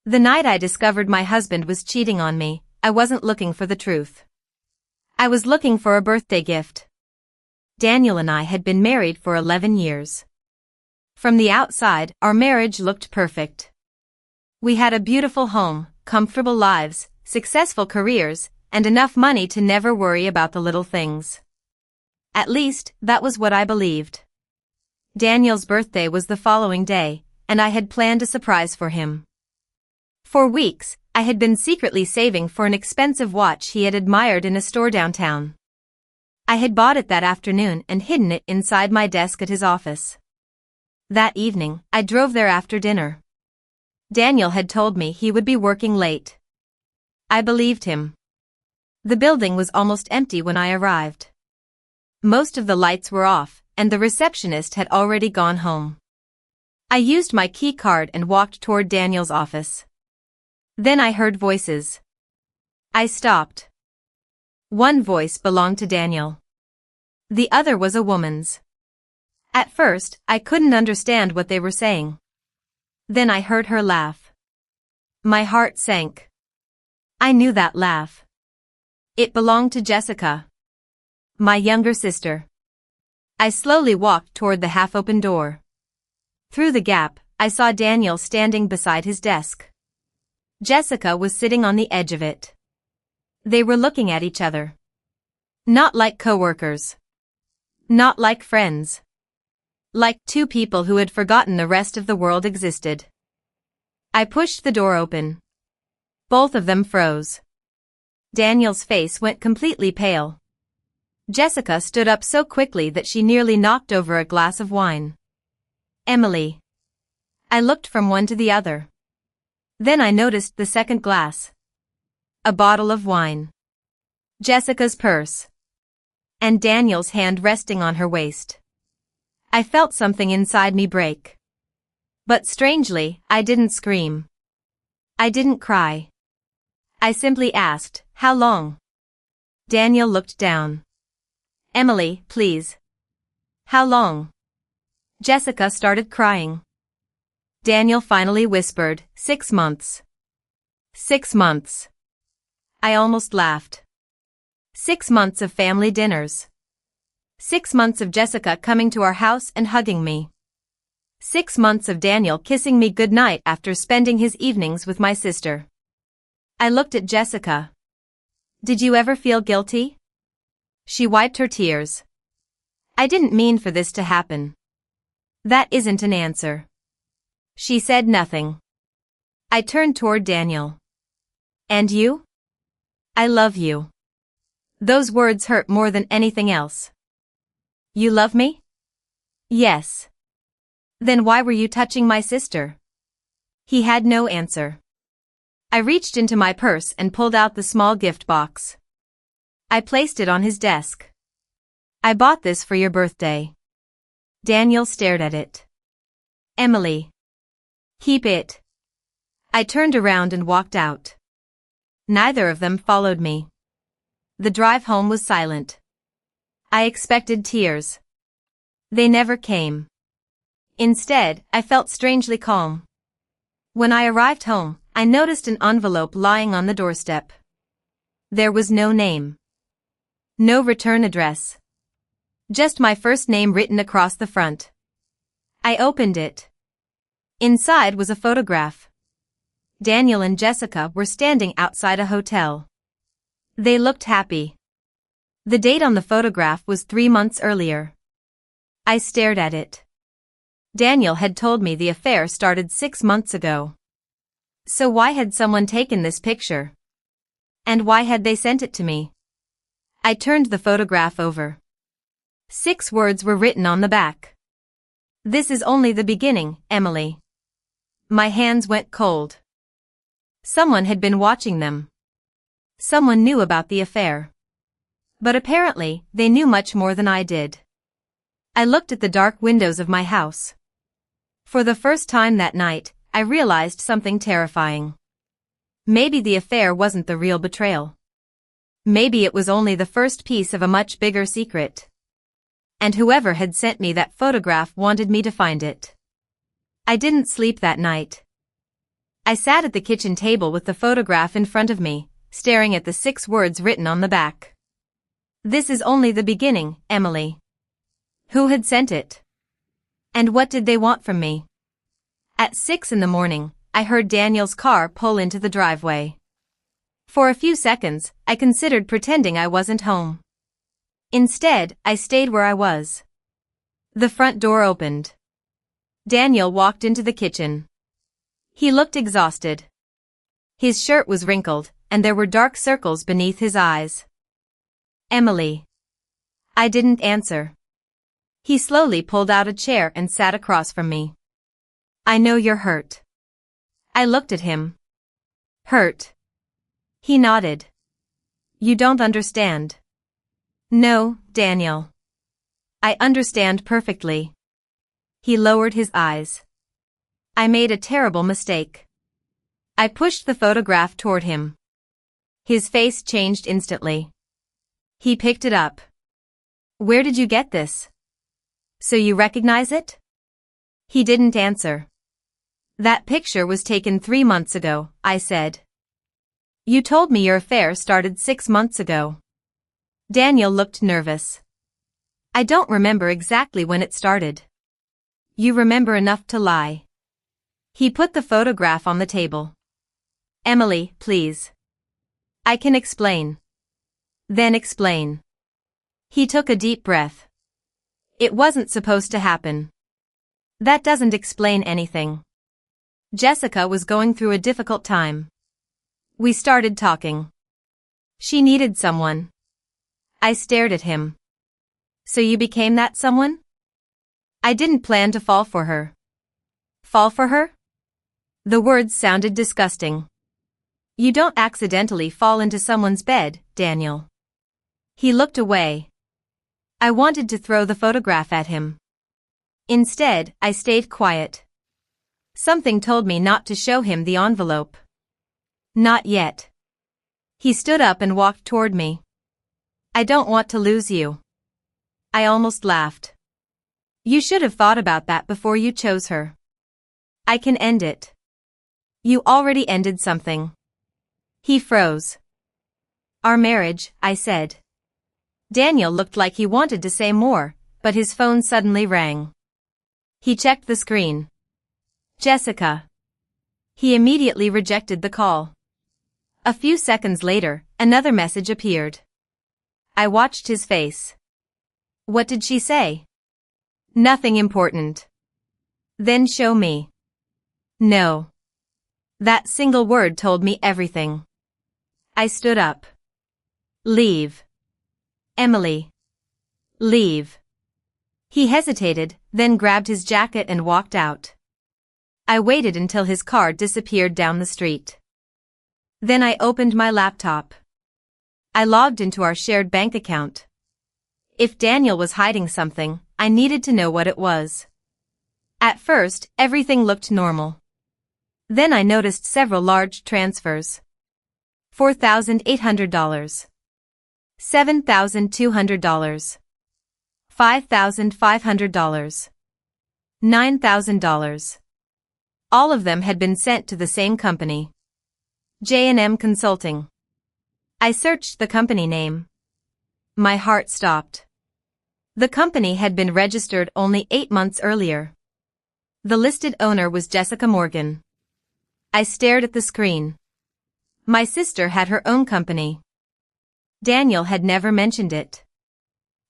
The night I discovered my husband was cheating on me, I wasn't looking for the truth. I was looking for a birthday gift. Daniel and I had been married for 11 years. From the outside, our marriage looked perfect. We had a beautiful home, comfortable lives, successful careers, and enough money to never worry about the little things. At least, that was what I believed. Daniel's birthday was the following day, and I had planned a surprise for him. For weeks, I had been secretly saving for an expensive watch he had admired in a store downtown. I had bought it that afternoon and hidden it inside my desk at his office. That evening, I drove there after dinner. Daniel had told me he would be working late. I believed him. The building was almost empty when I arrived. Most of the lights were off, and the receptionist had already gone home. I used my key card and walked toward Daniel's office. Then I heard voices. I stopped. One voice belonged to Daniel. The other was a woman's. At first, I couldn't understand what they were saying. Then I heard her laugh. My heart sank. I knew that laugh. It belonged to Jessica, my younger sister. I slowly walked toward the half-open door. Through the gap, I saw Daniel standing beside his desk. Jessica was sitting on the edge of it. They were looking at each other. Not like coworkers. Not like friends. Like two people who had forgotten the rest of the world existed. I pushed the door open. Both of them froze. Daniel's face went completely pale. Jessica stood up so quickly that she nearly knocked over a glass of wine. Emily. I looked from one to the other. Then I noticed the second glass. A bottle of wine. Jessica's purse. And Daniel's hand resting on her waist. I felt something inside me break. But strangely, I didn't scream. I didn't cry. I simply asked, "How long?" Daniel looked down. "Emily, please. How long?" Jessica started crying. Daniel finally whispered, 6 months. 6 months. I almost laughed. 6 months of family dinners. 6 months of Jessica coming to our house and hugging me. 6 months of Daniel kissing me goodnight after spending his evenings with my sister. I looked at Jessica. "Did you ever feel guilty?" She wiped her tears. "I didn't mean for this to happen." "That isn't an answer." She said nothing. I turned toward Daniel. "And you?" "I love you." Those words hurt more than anything else. "You love me?" "Yes." "Then why were you touching my sister?" He had no answer. I reached into my purse and pulled out the small gift box. I placed it on his desk. "I bought this for your birthday." Daniel stared at it. "Emily. Keep it." I turned around and walked out. Neither of them followed me. The drive home was silent. I expected tears. They never came. Instead, I felt strangely calm. When I arrived home, I noticed an envelope lying on the doorstep. There was no name. No return address. Just my first name written across the front. I opened it. Inside was a photograph. Daniel and Jessica were standing outside a hotel. They looked happy. The date on the photograph was 3 months earlier. I stared at it. Daniel had told me the affair started 6 months ago. So why had someone taken this picture? And why had they sent it to me? I turned the photograph over. 6 words were written on the back. "This is only the beginning, Emily." My hands went cold. Someone had been watching them. Someone knew about the affair. But apparently, they knew much more than I did. I looked at the dark windows of my house. For the first time that night, I realized something terrifying. Maybe the affair wasn't the real betrayal. Maybe it was only the first piece of a much bigger secret. And whoever had sent me that photograph wanted me to find it. I didn't sleep that night. I sat at the kitchen table with the photograph in front of me, staring at the 6 words written on the back. This is only the beginning, Emily. Who had sent it? And what did they want from me? At 6 in the morning, I heard Daniel's car pull into the driveway. For a few seconds, I considered pretending I wasn't home. Instead, I stayed where I was. The front door opened. Daniel walked into the kitchen. He looked exhausted. His shirt was wrinkled, and there were dark circles beneath his eyes. Emily. I didn't answer. He slowly pulled out a chair and sat across from me. I know you're hurt. I looked at him. Hurt? He nodded. You don't understand. No, Daniel. I understand perfectly. He lowered his eyes. I made a terrible mistake. I pushed the photograph toward him. His face changed instantly. He picked it up. Where did you get this? So you recognize it? He didn't answer. That picture was taken 3 months ago, I said. You told me your affair started 6 months ago. Daniel looked nervous. I don't remember exactly when it started. You remember enough to lie. He put the photograph on the table. Emily, please. I can explain. Then explain. He took a deep breath. It wasn't supposed to happen. That doesn't explain anything. Jessica was going through a difficult time. We started talking. She needed someone. I stared at him. So you became that someone? I didn't plan to fall for her. Fall for her? The words sounded disgusting. You don't accidentally fall into someone's bed, Daniel. He looked away. I wanted to throw the photograph at him. Instead, I stayed quiet. Something told me not to show him the envelope. Not yet. He stood up and walked toward me. I don't want to lose you. I almost laughed. You should have thought about that before you chose her. I can end it. You already ended something. He froze. Our marriage, I said. Daniel looked like he wanted to say more, but his phone suddenly rang. He checked the screen. Jessica. He immediately rejected the call. A few seconds later, another message appeared. I watched his face. What did she say? Nothing important. Then show me. No. That single word told me everything. I stood up. Leave. Emily. Leave. He hesitated, then grabbed his jacket and walked out. I waited until his car disappeared down the street. Then I opened my laptop. I logged into our shared bank account. If Daniel was hiding something, I needed to know what it was. At first, everything looked normal. Then I noticed several large transfers. $4,800. $7,200. $5,500. $9,000. All of them had been sent to the same company. J&M Consulting. I searched the company name. My heart stopped. The company had been registered only 8 months earlier. The listed owner was Jessica Morgan. I stared at the screen. My sister had her own company. Daniel had never mentioned it.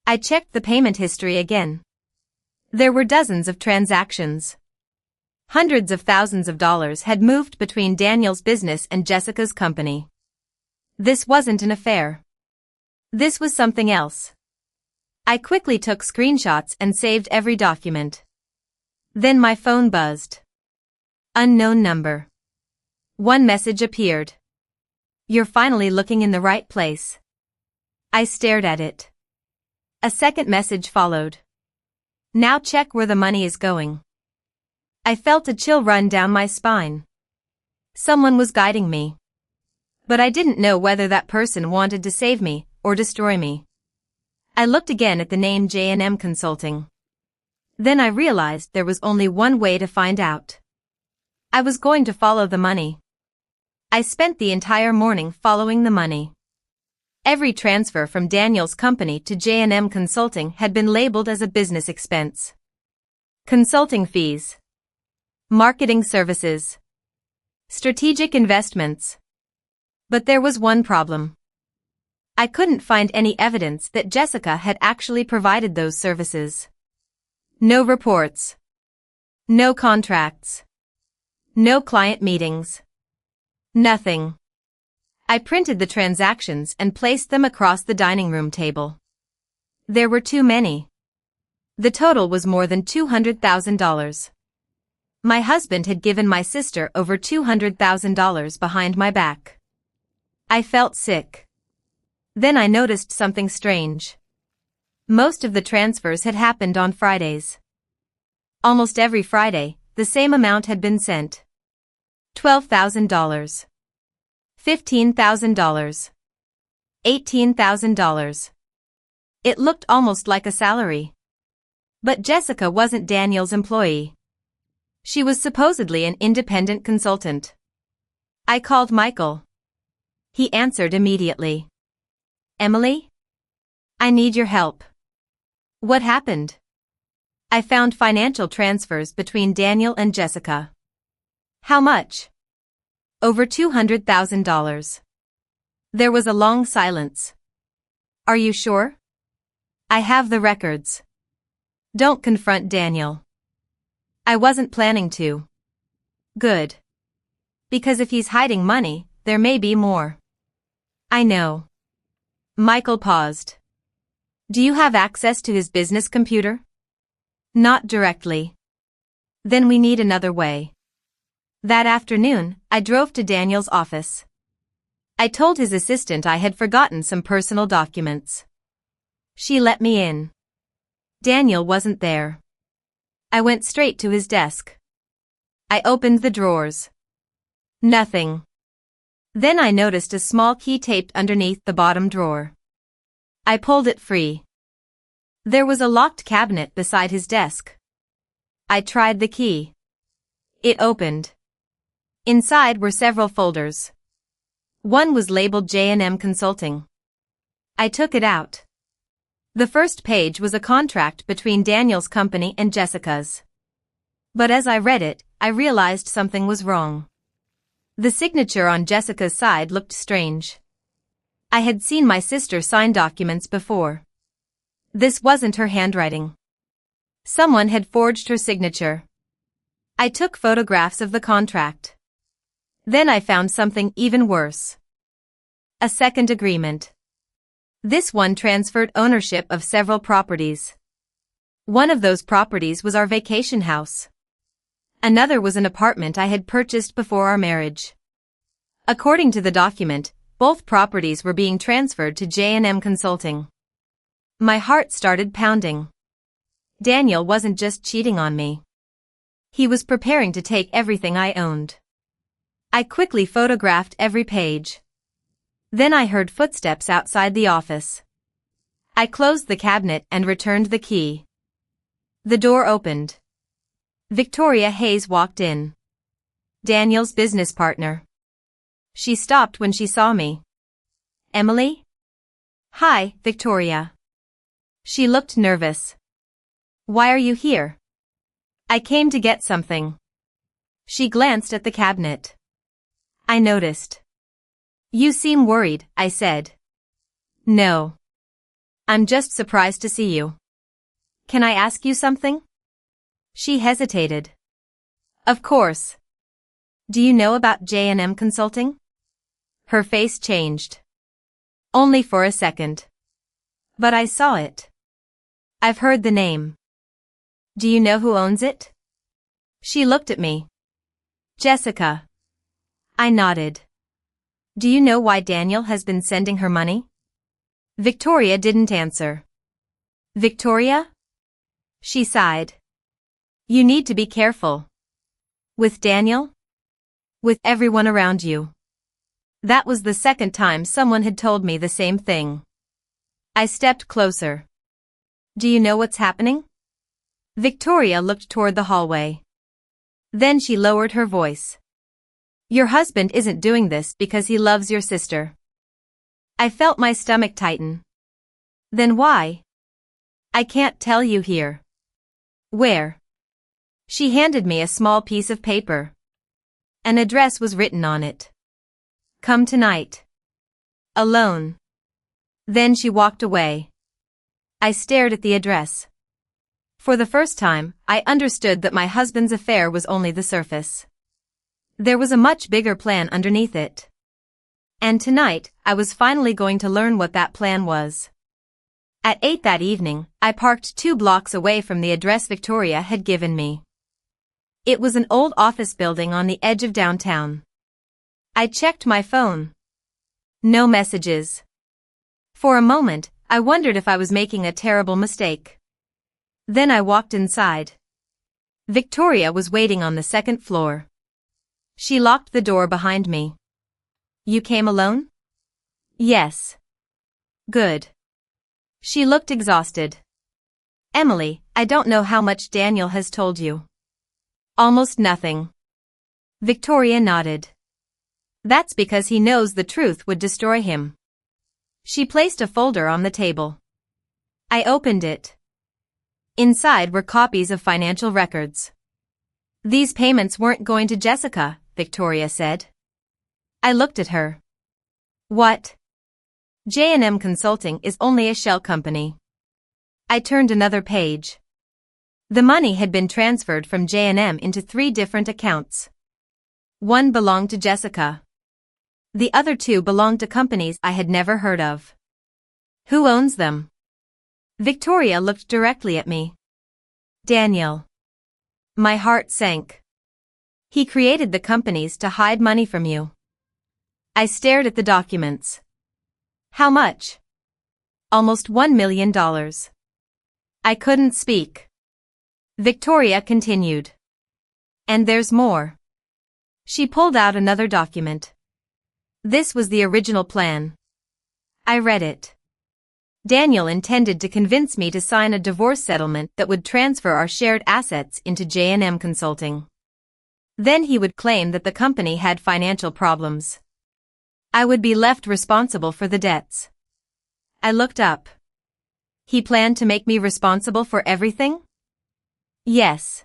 I checked the payment history again. There were dozens of transactions. Hundreds of thousands of dollars had moved between Daniel's business and Jessica's company. This wasn't an affair. This was something else. I quickly took screenshots and saved every document. Then my phone buzzed. Unknown number. One message appeared. You're finally looking in the right place. I stared at it. A second message followed. Now check where the money is going. I felt a chill run down my spine. Someone was guiding me. But I didn't know whether that person wanted to save me or destroy me. I looked again at the name J&M Consulting. Then I realized there was only one way to find out. I was going to follow the money. I spent the entire morning following the money. Every transfer from Daniel's company to J&M Consulting had been labeled as a business expense. Consulting fees. Marketing services. Strategic investments. But there was one problem. I couldn't find any evidence that Jessica had actually provided those services. No reports. No contracts. No client meetings. Nothing. I printed the transactions and placed them across the dining room table. There were too many. The total was more than $200,000. My husband had given my sister over $200,000 behind my back. I felt sick. Then I noticed something strange. Most of the transfers had happened on Fridays. Almost every Friday, the same amount had been sent. $12,000. $15,000. $18,000. It looked almost like a salary. But Jessica wasn't Daniel's employee. She was supposedly an independent consultant. I called Michael. He answered immediately. Emily? I need your help. What happened? I found financial transfers between Daniel and Jessica. How much? Over $200,000. There was a long silence. Are you sure? I have the records. Don't confront Daniel. I wasn't planning to. Good. Because if he's hiding money, there may be more. I know. Michael paused. Do you have access to his business computer? Not directly. Then we need another way. That afternoon, I drove to Daniel's office. I told his assistant I had forgotten some personal documents. She let me in. Daniel wasn't there. I went straight to his desk. I opened the drawers. Nothing. Then I noticed a small key taped underneath the bottom drawer. I pulled it free. There was a locked cabinet beside his desk. I tried the key. It opened. Inside were several folders. One was labeled J&M Consulting. I took it out. The first page was a contract between Daniel's company and Jessica's. But as I read it, I realized something was wrong. The signature on Jessica's side looked strange. I had seen my sister sign documents before. This wasn't her handwriting. Someone had forged her signature. I took photographs of the contract. Then I found something even worse. A second agreement. This one transferred ownership of several properties. One of those properties was our vacation house. Another was an apartment I had purchased before our marriage. According to the document, both properties were being transferred to J&M Consulting. My heart started pounding. Daniel wasn't just cheating on me. He was preparing to take everything I owned. I quickly photographed every page. Then I heard footsteps outside the office. I closed the cabinet and returned the key. The door opened. Victoria Hayes walked in. Daniel's business partner. She stopped when she saw me. Emily? Hi, Victoria. She looked nervous. Why are you here? I came to get something. She glanced at the cabinet. I noticed. You seem worried, I said. No. I'm just surprised to see you. Can I ask you something? She hesitated. Of course. Do you know about J&M Consulting? Her face changed. Only for a second. But I saw it. I've heard the name. Do you know who owns it? She looked at me. Jessica. I nodded. Do you know why Daniel has been sending her money? Victoria didn't answer. Victoria? She sighed. You need to be careful. With Daniel? With everyone around you. That was the second time someone had told me the same thing. I stepped closer. Do you know what's happening? Victoria looked toward the hallway. Then she lowered her voice. Your husband isn't doing this because he loves your sister. I felt my stomach tighten. Then why? I can't tell you here. Where? She handed me a small piece of paper. An address was written on it. Come tonight. Alone. Then she walked away. I stared at the address. For the first time, I understood that my husband's affair was only the surface. There was a much bigger plan underneath it. And tonight, I was finally going to learn what that plan was. At 8 that evening, I parked 2 blocks away from the address Victoria had given me. It was an old office building on the edge of downtown. I checked my phone. No messages. For a moment, I wondered if I was making a terrible mistake. Then I walked inside. Victoria was waiting on the second floor. She locked the door behind me. You came alone? Yes. Good. She looked exhausted. Emily, I don't know how much Daniel has told you. Almost nothing. Victoria nodded. That's because he knows the truth would destroy him. She placed a folder on the table. I opened it. Inside were copies of financial records. These payments weren't going to Jessica, Victoria said. I looked at her. What? J&M Consulting is only a shell company. I turned another page. The money had been transferred from J&M into 3 different accounts. One belonged to Jessica. The other 2 belonged to companies I had never heard of. Who owns them? Victoria looked directly at me. Daniel. My heart sank. He created the companies to hide money from you. I stared at the documents. How much? Almost $1 million. I couldn't speak. Victoria continued. And there's more. She pulled out another document. This was the original plan. I read it. Daniel intended to convince me to sign a divorce settlement that would transfer our shared assets into J&M Consulting. Then he would claim that the company had financial problems. I would be left responsible for the debts. I looked up. He planned to make me responsible for everything? Yes.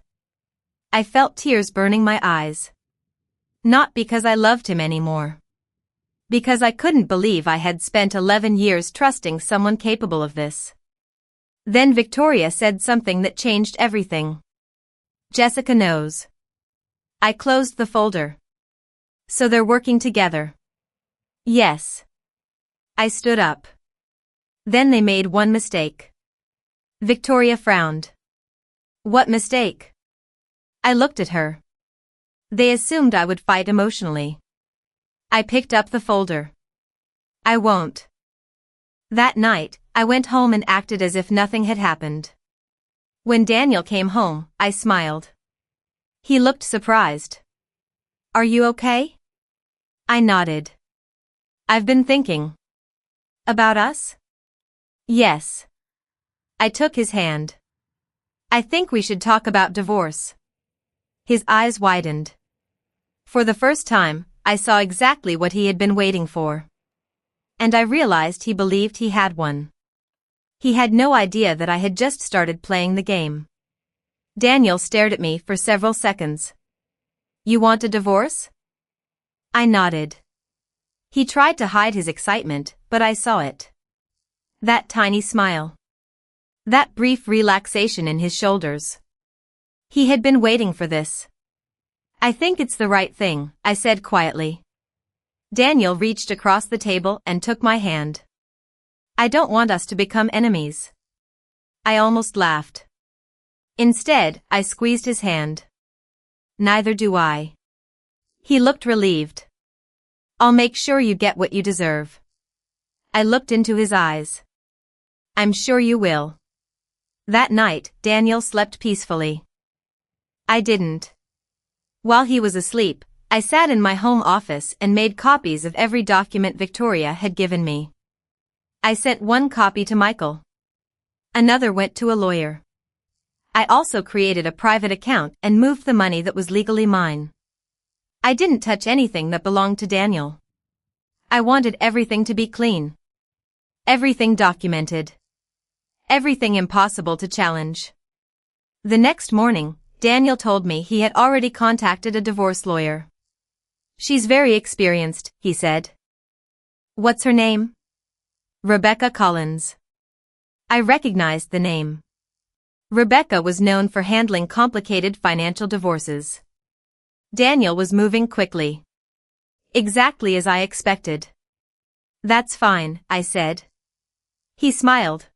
I felt tears burning my eyes. Not because I loved him anymore. Because I couldn't believe I had spent 11 years trusting someone capable of this. Then Victoria said something that changed everything. Jessica knows. I closed the folder. So they're working together. Yes. I stood up. Then they made one mistake. Victoria frowned. What mistake? I looked at her. They assumed I would fight emotionally. I picked up the folder. I won't. That night, I went home and acted as if nothing had happened. When Daniel came home, I smiled. He looked surprised. Are you okay? I nodded. I've been thinking. About us? Yes. I took his hand. I think we should talk about divorce. His eyes widened. For the first time, I saw exactly what he had been waiting for. And I realized he believed he had one. He had no idea that I had just started playing the game. Daniel stared at me for several seconds. You want a divorce? I nodded. He tried to hide his excitement, but I saw it. That tiny smile. That brief relaxation in his shoulders. He had been waiting for this. I think it's the right thing, I said quietly. Daniel reached across the table and took my hand. I don't want us to become enemies. I almost laughed. Instead, I squeezed his hand. Neither do I. He looked relieved. I'll make sure you get what you deserve. I looked into his eyes. I'm sure you will. That night, Daniel slept peacefully. I didn't. While he was asleep, I sat in my home office and made copies of every document Victoria had given me. I sent one copy to Michael. Another went to a lawyer. I also created a private account and moved the money that was legally mine. I didn't touch anything that belonged to Daniel. I wanted everything to be clean. Everything documented. Everything impossible to challenge. The next morning, Daniel told me he had already contacted a divorce lawyer. She's very experienced, he said. What's her name? Rebecca Collins. I recognized the name. Rebecca was known for handling complicated financial divorces. Daniel was moving quickly. Exactly as I expected. That's fine, I said. He smiled.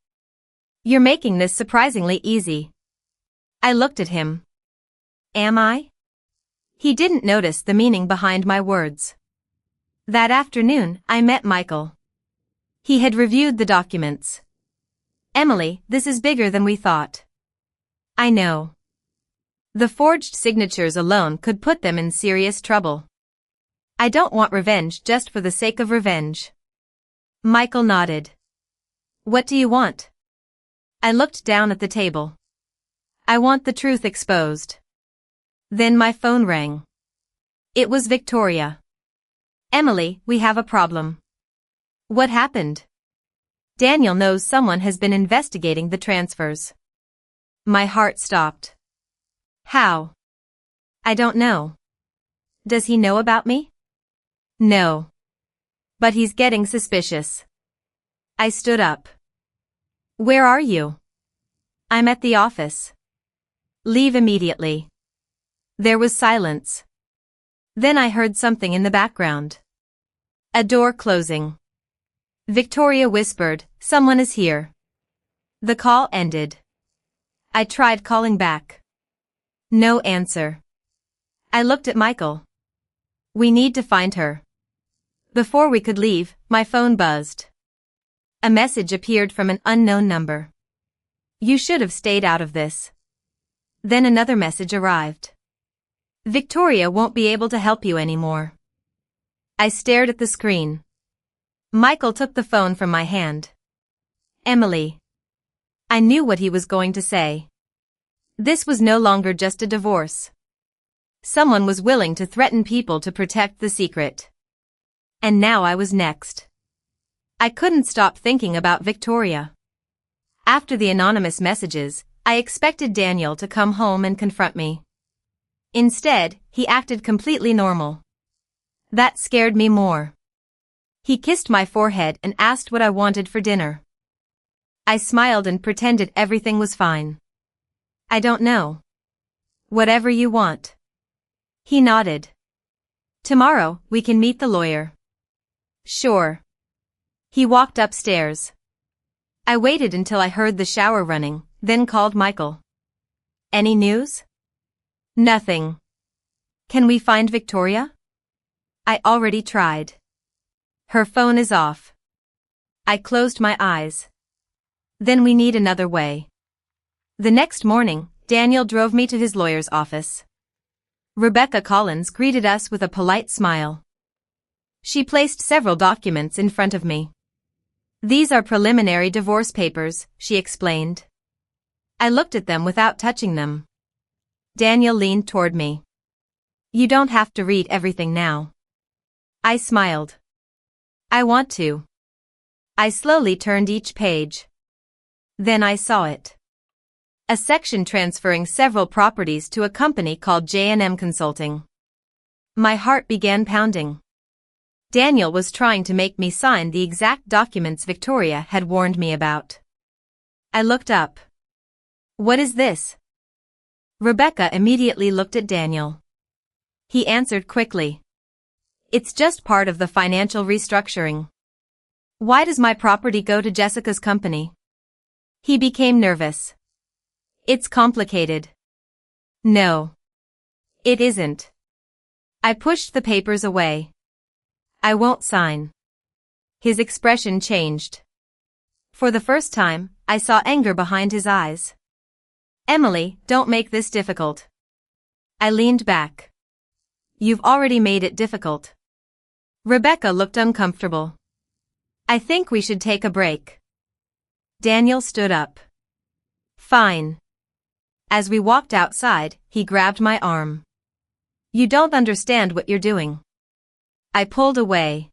You're making this surprisingly easy. I looked at him. Am I? He didn't notice the meaning behind my words. That afternoon, I met Michael. He had reviewed the documents. Emily, this is bigger than we thought. I know. The forged signatures alone could put them in serious trouble. I don't want revenge just for the sake of revenge. Michael nodded. What do you want? I looked down at the table. I want the truth exposed. Then my phone rang. It was Victoria. Emily, we have a problem. What happened? Daniel knows someone has been investigating the transfers. My heart stopped. How? I don't know. Does he know about me? No. But he's getting suspicious. I stood up. Where are you? I'm at the office. Leave immediately. There was silence. Then I heard something in the background. A door closing. Victoria whispered, someone is here. The call ended. I tried calling back. No answer. I looked at Michael. We need to find her. Before we could leave, my phone buzzed. A message appeared from an unknown number. You should have stayed out of this. Then another message arrived. Victoria won't be able to help you anymore. I stared at the screen. Michael took the phone from my hand. Emily. I knew what he was going to say. This was no longer just a divorce. Someone was willing to threaten people to protect the secret. And now I was next. I couldn't stop thinking about Victoria. After the anonymous messages, I expected Daniel to come home and confront me. Instead, he acted completely normal. That scared me more. He kissed my forehead and asked what I wanted for dinner. I smiled and pretended everything was fine. I don't know. Whatever you want. He nodded. Tomorrow, we can meet the lawyer. Sure. He walked upstairs. I waited until I heard the shower running, then called Michael. Any news? Nothing. Can we find Victoria? I already tried. Her phone is off. I closed my eyes. Then we need another way. The next morning, Daniel drove me to his lawyer's office. Rebecca Collins greeted us with a polite smile. She placed several documents in front of me. These are preliminary divorce papers, she explained. I looked at them without touching them. Daniel leaned toward me. You don't have to read everything now. I smiled. I want to. I slowly turned each page. Then I saw it. A section transferring several properties to a company called J&M Consulting. My heart began pounding. Daniel was trying to make me sign the exact documents Victoria had warned me about. I looked up. What is this? Rebecca immediately looked at Daniel. He answered quickly. It's just part of the financial restructuring. Why does my property go to Jessica's company? He became nervous. It's complicated. No. It isn't. I pushed the papers away. I won't sign. His expression changed. For the first time, I saw anger behind his eyes. Emily, don't make this difficult. I leaned back. You've already made it difficult. Rebecca looked uncomfortable. I think we should take a break. Daniel stood up. Fine. As we walked outside, he grabbed my arm. "You don't understand what you're doing." I pulled away.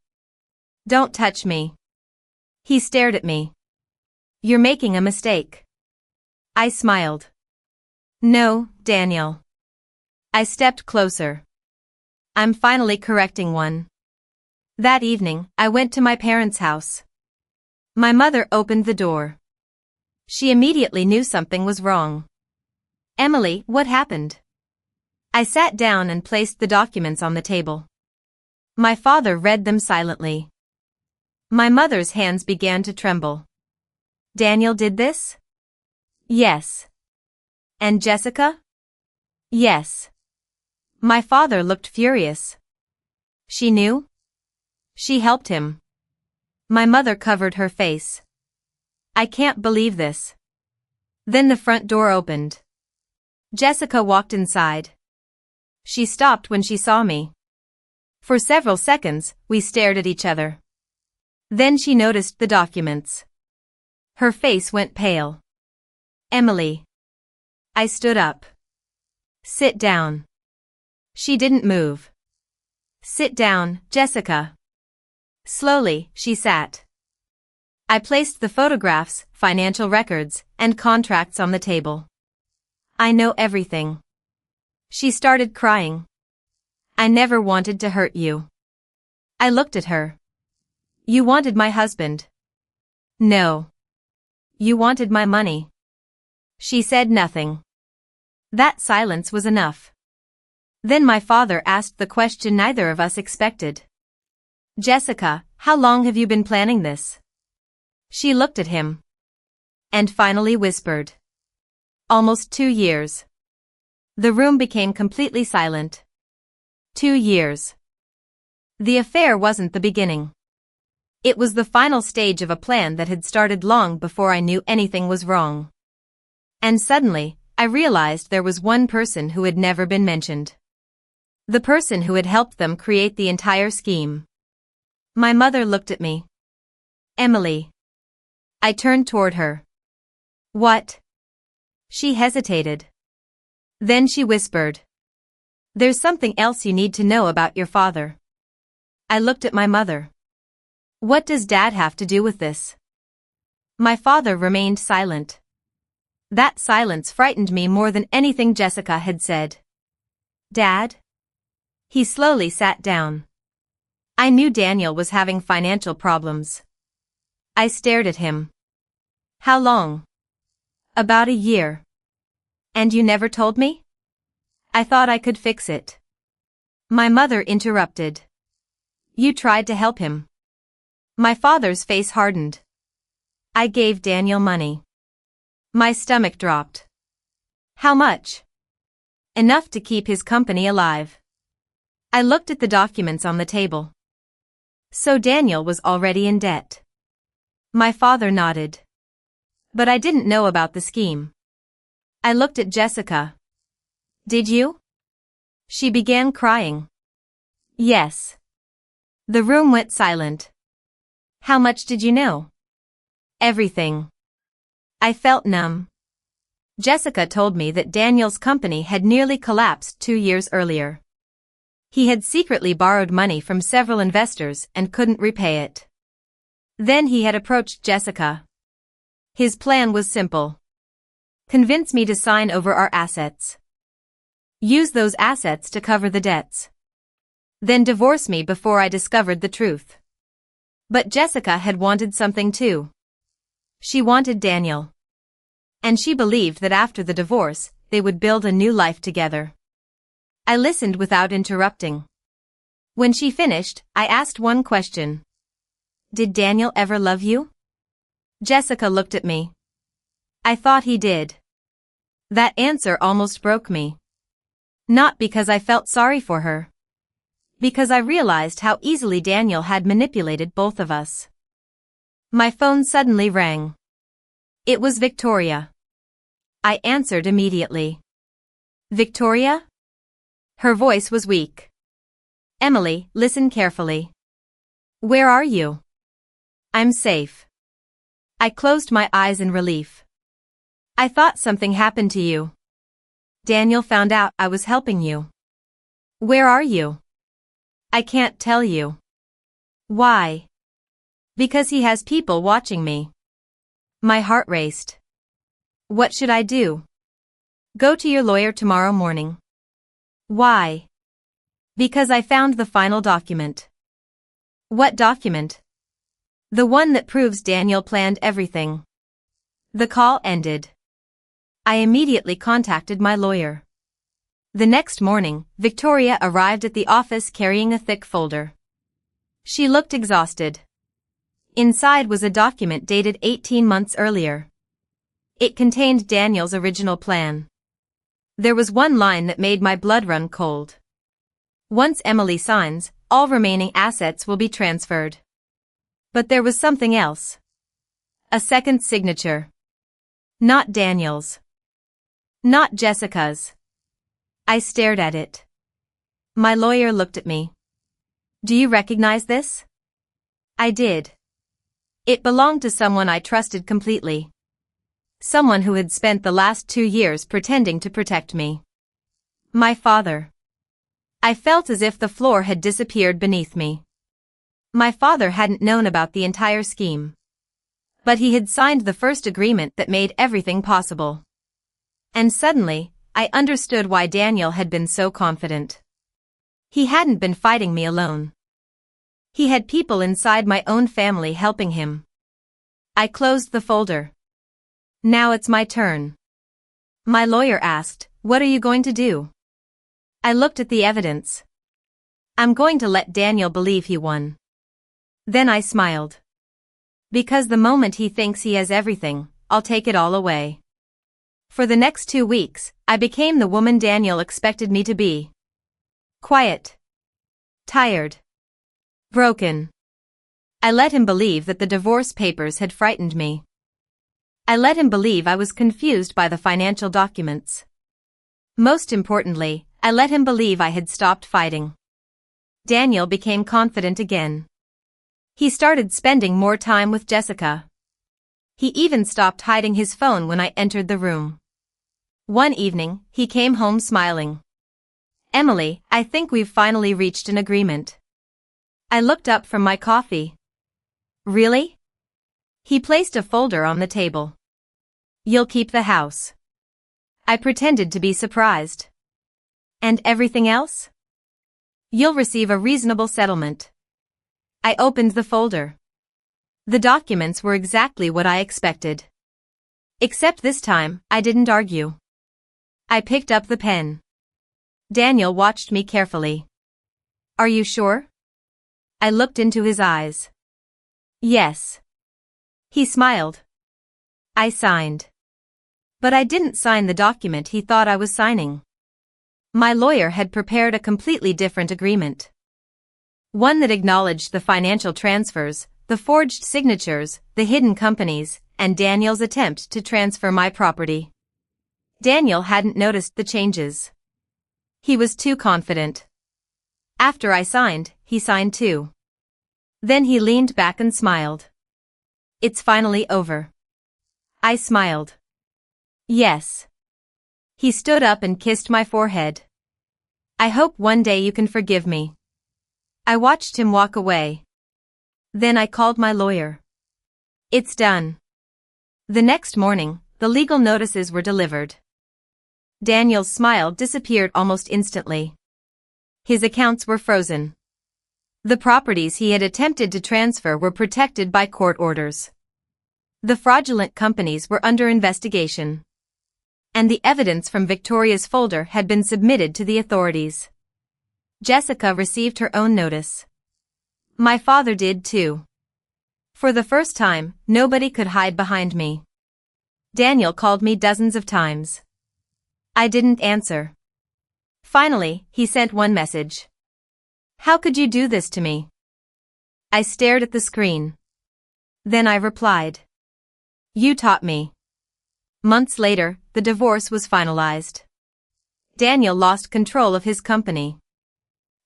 "Don't touch me." He stared at me. "You're making a mistake." I smiled. "No, Daniel." I stepped closer. "I'm finally correcting one." That evening, I went to my parents' house. My mother opened the door. She immediately knew something was wrong. "Emily, what happened?" I sat down and placed the documents on the table. My father read them silently. My mother's hands began to tremble. "Daniel did this?" "Yes." "And Jessica?" "Yes." My father looked furious. "She knew?" "She helped him." My mother covered her face. "I can't believe this." Then the front door opened. Jessica walked inside. She stopped when she saw me. For several seconds, we stared at each other. Then she noticed the documents. Her face went pale. "Emily." I stood up. "Sit down." She didn't move. "Sit down, Jessica." Slowly, she sat. I placed the photographs, financial records, and contracts on the table. "I know everything." She started crying. "I never wanted to hurt you." I looked at her. "You wanted my husband." "No. You wanted my money." She said nothing. That silence was enough. Then my father asked the question neither of us expected. "Jessica, how long have you been planning this?" She looked at him. And finally whispered. "Almost 2 years." The room became completely silent. 2 years. The affair wasn't the beginning. It was the final stage of a plan that had started long before I knew anything was wrong. And suddenly, I realized there was one person who had never been mentioned. The person who had helped them create the entire scheme. My mother looked at me. "Emily." I turned toward her. "What?" She hesitated. Then she whispered. "There's something else you need to know about your father." I looked at my mother. "What does Dad have to do with this?" My father remained silent. That silence frightened me more than anything Jessica had said. "Dad?" He slowly sat down. I knew Daniel was having financial problems. I stared at him. "How long?" "About a year." "And you never told me?" "I thought I could fix it." My mother interrupted. "You tried to help him." My father's face hardened. "I gave Daniel money." My stomach dropped. "How much?" "Enough to keep his company alive." I looked at the documents on the table. So Daniel was already in debt. My father nodded. "But I didn't know about the scheme." I looked at Jessica. "Did you?" She began crying. "Yes." The room went silent. "How much did you know?" "Everything." I felt numb. Jessica told me that Daniel's company had nearly collapsed 2 years earlier. He had secretly borrowed money from several investors and couldn't repay it. Then he had approached Jessica. His plan was simple. Convince me to sign over our assets. Use those assets to cover the debts. Then divorce me before I discovered the truth. But Jessica had wanted something too. She wanted Daniel. And she believed that after the divorce, they would build a new life together. I listened without interrupting. When she finished, I asked one question. "Did Daniel ever love you?" Jessica looked at me. "I thought he did." That answer almost broke me. Not because I felt sorry for her. Because I realized how easily Daniel had manipulated both of us. My phone suddenly rang. It was Victoria. I answered immediately. "Victoria?" Her voice was weak. "Emily, listen carefully." "Where are you?" "I'm safe." I closed my eyes in relief. "I thought something happened to you." Daniel found out I was helping you. Where are you? I can't tell you. Why? Because he has people watching me. My heart raced. What should I do? Go to your lawyer tomorrow morning. Why? Because I found the final document. What document? The one that proves Daniel planned everything. The call ended. I immediately contacted my lawyer. The next morning, Victoria arrived at the office carrying a thick folder. She looked exhausted. Inside was a document dated 18 months earlier. It contained Daniel's original plan. There was one line that made my blood run cold. Once Emily signs, all remaining assets will be transferred. But there was something else. A second signature. Not Daniel's. Not Jessica's. I stared at it. My lawyer looked at me. Do you recognize this? I did. It belonged to someone I trusted completely. Someone who had spent the last 2 years pretending to protect me. My father. I felt as if the floor had disappeared beneath me. My father hadn't known about the entire scheme. But he had signed the first agreement that made everything possible. And suddenly, I understood why Daniel had been so confident. He hadn't been fighting me alone. He had people inside my own family helping him. I closed the folder. Now it's my turn. My lawyer asked, "What are you going to do?" I looked at the evidence. I'm going to let Daniel believe he won. Then I smiled. Because the moment he thinks he has everything, I'll take it all away. For the next 2 weeks, I became the woman Daniel expected me to be. Quiet. Tired. Broken. I let him believe that the divorce papers had frightened me. I let him believe I was confused by the financial documents. Most importantly, I let him believe I had stopped fighting. Daniel became confident again. He started spending more time with Jessica. He even stopped hiding his phone when I entered the room. One evening, he came home smiling. "Emily, I think we've finally reached an agreement." I looked up from my coffee. Really? He placed a folder on the table. "You'll keep the house." I pretended to be surprised. "And everything else?" "You'll receive a reasonable settlement." I opened the folder. The documents were exactly what I expected. Except this time, I didn't argue. I picked up the pen. Daniel watched me carefully. "Are you sure?" I looked into his eyes. "Yes." He smiled. I signed. But I didn't sign the document he thought I was signing. My lawyer had prepared a completely different agreement. One that acknowledged the financial transfers, the forged signatures, the hidden companies, and Daniel's attempt to transfer my property. Daniel hadn't noticed the changes. He was too confident. After I signed, he signed too. Then he leaned back and smiled. "It's finally over." I smiled. "Yes." He stood up and kissed my forehead. "I hope one day you can forgive me." I watched him walk away. Then I called my lawyer. "It's done." The next morning, the legal notices were delivered. Daniel's smile disappeared almost instantly. His accounts were frozen. The properties he had attempted to transfer were protected by court orders. The fraudulent companies were under investigation. And the evidence from Victoria's folder had been submitted to the authorities. Jessica received her own notice. My father did too. For the first time, nobody could hide behind me. Daniel called me dozens of times. I didn't answer. Finally, he sent one message. "How could you do this to me?" I stared at the screen. Then I replied. "You taught me." Months later, the divorce was finalized. Daniel lost control of his company.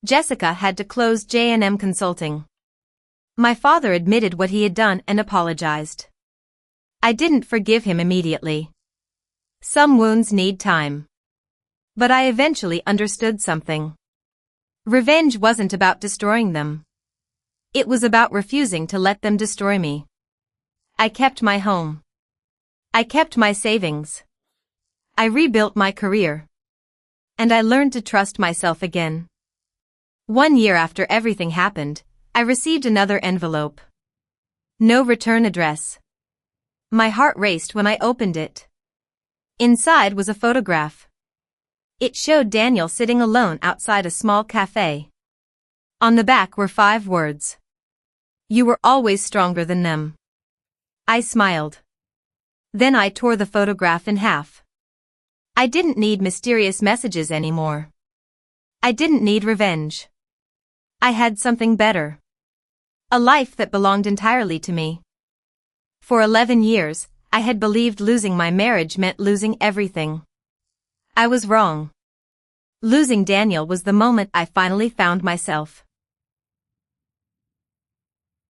Jessica had to close J&M Consulting. My father admitted what he had done and apologized. I didn't forgive him immediately. Some wounds need time. But I eventually understood something. Revenge wasn't about destroying them. It was about refusing to let them destroy me. I kept my home. I kept my savings. I rebuilt my career. And I learned to trust myself again. 1 year after everything happened, I received another envelope. No return address. My heart raced when I opened it. Inside was a photograph. It showed Daniel sitting alone outside a small cafe. On the back were 5 words. You were always stronger than them. I smiled. Then I tore the photograph in half. I didn't need mysterious messages anymore. I didn't need revenge. I had something better. A life that belonged entirely to me. For 11 years, I had believed losing my marriage meant losing everything. I was wrong. Losing Daniel was the moment I finally found myself.